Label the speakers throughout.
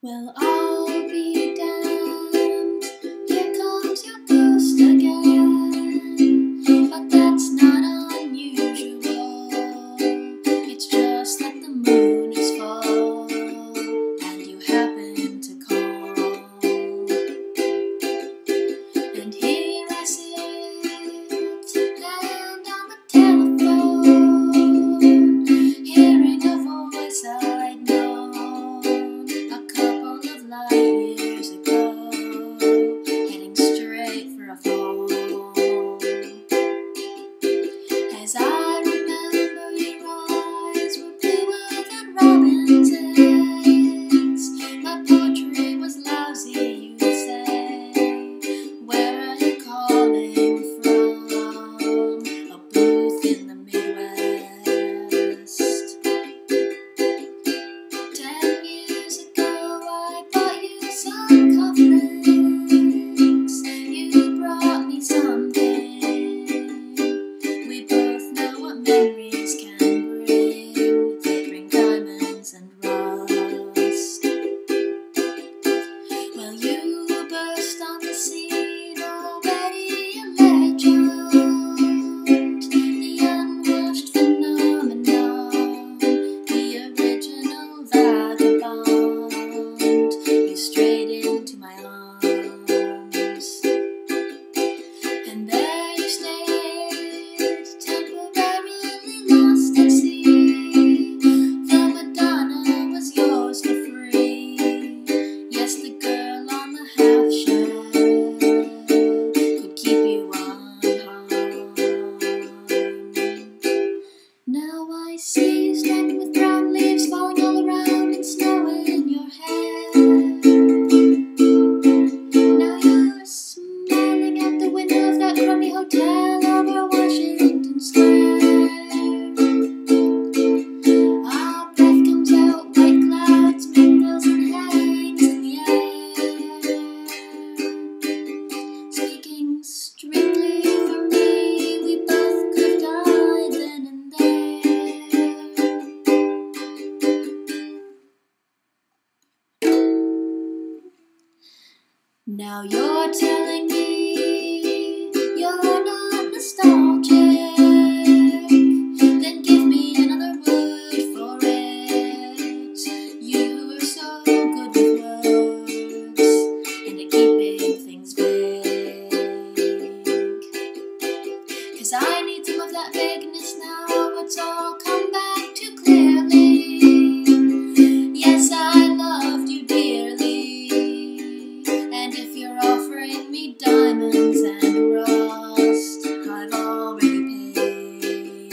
Speaker 1: Well, I'll be damned. Here comes your ghost again. But that's not unusual. It's just that the moon is full and you happen to call. And here I sit, hand on the telephone, hearing a voice I'd known a couple of light years ago, heading straight for a fall. As I remember, your eyes were bluer than robin's eggs. My poetry was lousy, you'd say. Where are you calling from? A booth in the Midwest. 10 years ago, I bought you some cufflinks. You brought me something. We both know what memories can bring. They bring diamonds and rust. Well, you burst on the scene, already a legend. The unwashed phenomenon, the original vagabond. You strayed into my arms, and there you stayed, temporarily lost at sea. The Madonna was yours for free. Yes, the girl on the half shell could keep you unharmed. Now I see you standing with brown leaves falling all around and snow in your hair. Now you're smiling out the window of that crummy hotel over Washington Square. Our breath comes out, white clouds, mingles and hangs in the air. Speaking strictly for me, we both could die then and there. Now you're telling me you're not nostalgic. Then give me another word for it. You were so good with words and at keeping things vague. 'Cause I need some of that vagueness now. It's all come back too clearly. Yes, I loved you dearly. And if you're offering me diamonds and rust, I've already paid.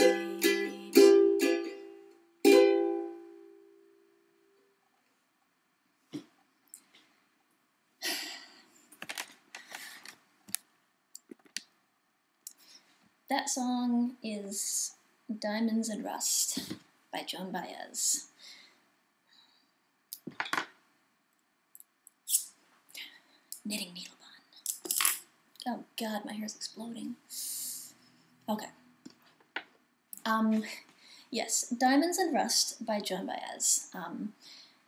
Speaker 1: That song is Diamonds and Rust by Joan Baez. Knitting needle bun. Oh god, my hair's exploding. Okay. Yes, Diamonds and Rust by Joan Baez.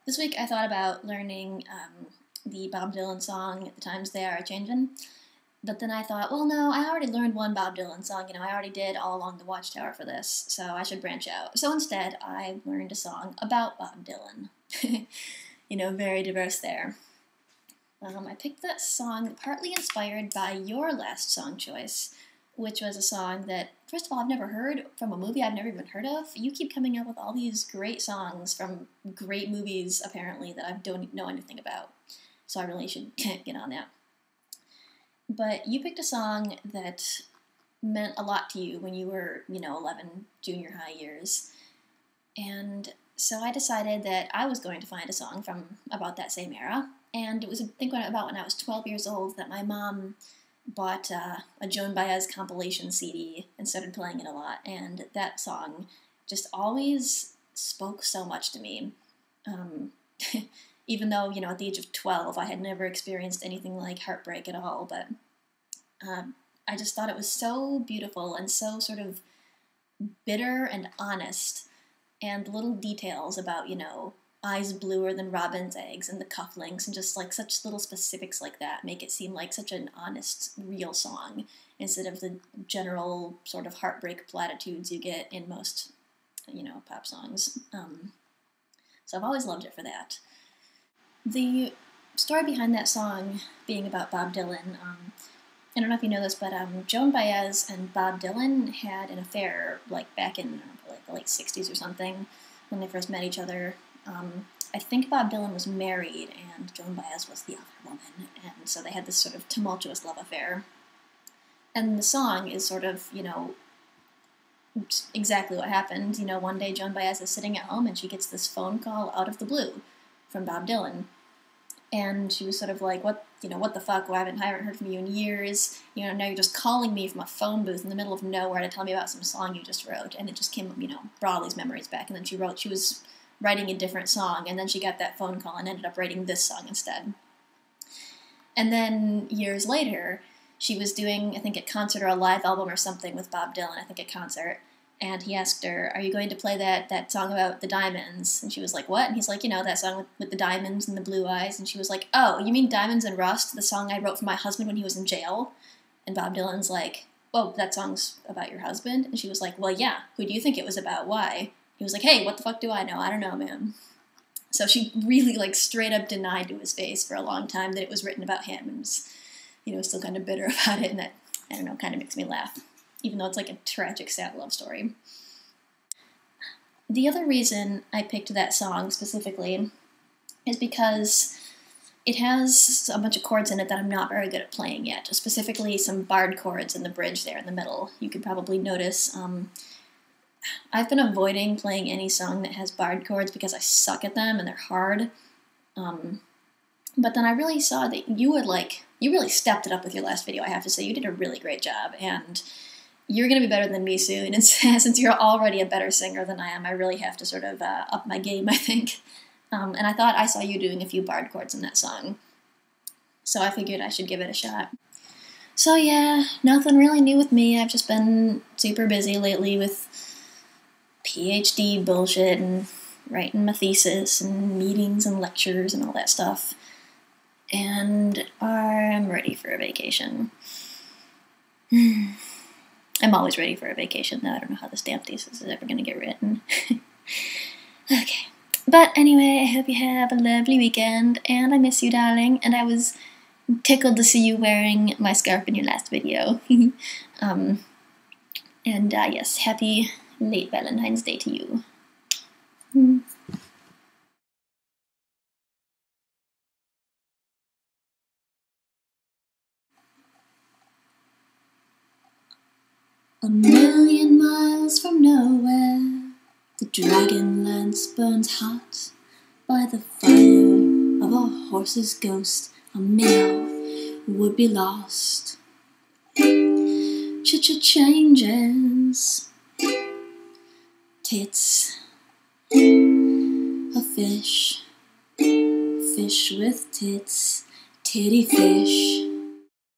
Speaker 1: This week I thought about learning the Bob Dylan song, The Times They Are A-Changin', but then I thought, well, no, I already learned one Bob Dylan song, I already did All Along the Watchtower for this, so I should branch out. So instead, I learned a song about Bob Dylan. Very diverse there. I picked that song partly inspired by your last song choice, which was a song that, first of all, I've never heard from a movie I've never even heard of. You keep coming up with all these great songs from great movies, apparently, that I don't know anything about. So I really should get on that. But you picked a song that meant a lot to you when you were, 11, junior high years. And so I decided that I was going to find a song from about that same era. And it was, I think, about when I was 12 years old that my mom bought a Joan Baez compilation CD and started playing it a lot. And that song just always spoke so much to me. Even though, at the age of 12, I had never experienced anything like heartbreak at all. But I just thought it was so beautiful and so sort of bitter and honest. And little details about, eyes bluer than robin's eggs and the cufflinks and just like such little specifics like that make it seem like such an honest, real song instead of the general sort of heartbreak platitudes you get in most, pop songs. So I've always loved it for that. The story behind that song being about Bob Dylan, I don't know if you know this, but Joan Baez and Bob Dylan had an affair like back in the late 60s or something when they first met each other. I think Bob Dylan was married and Joan Baez was the other woman, and so they had this sort of tumultuous love affair. And the song is sort of, exactly what happened. One day Joan Baez is sitting at home and she gets this phone call out of the blue from Bob Dylan. And she was sort of like, what the fuck? Well, I haven't heard from you in years. Now you're just calling me from a phone booth in the middle of nowhere to tell me about some song you just wrote. And it just came, brought all these memories back. And then she was writing a different song, and then she got that phone call and ended up writing this song instead. And then years later, she was doing, I think, a concert or a live album or something with Bob Dylan, I think a concert. And he asked her, are you going to play that song about the diamonds? And she was like, what? And he's like, that song with the diamonds and the blue eyes. And she was like, oh, you mean Diamonds and Rust, the song I wrote for my husband when he was in jail? And Bob Dylan's like, oh, that song's about your husband? And she was like, well, yeah, who do you think it was about? Why? He was like, hey, what the fuck do I know? I don't know, man. So she really, straight up denied to his face for a long time that it was written about him and was, still kind of bitter about it. And that, I don't know, kind of makes me laugh, even though it's like a tragic, sad love story. The other reason I picked that song specifically is because it has a bunch of chords in it that I'm not very good at playing yet, specifically some barred chords in the bridge there in the middle. You could probably notice I've been avoiding playing any song that has barred chords because I suck at them and they're hard. But then I really saw that you really stepped it up with your last video, I have to say. You did a really great job, and you're going to be better than me soon. And since you're already a better singer than I am, I really have to sort of up my game, I think. And I thought I saw you doing a few barred chords in that song. So I figured I should give it a shot. So yeah, nothing really new with me. I've just been super busy lately with PhD bullshit and writing my thesis and meetings and lectures and all that stuff. And I'm ready for a vacation. I'm always ready for a vacation, though. I don't know how this damn thesis is ever going to get written. Okay. But anyway, I hope you have a lovely weekend, and I miss you, darling, and I was tickled to see you wearing my scarf in your last video. Yes, happy late Valentine's Day to you. A million miles from nowhere, the Dragonlance burns hot. By the fire of a horse's ghost, a minnow would be lost. Changes. Tits. A fish. Fish with tits. Titty fish.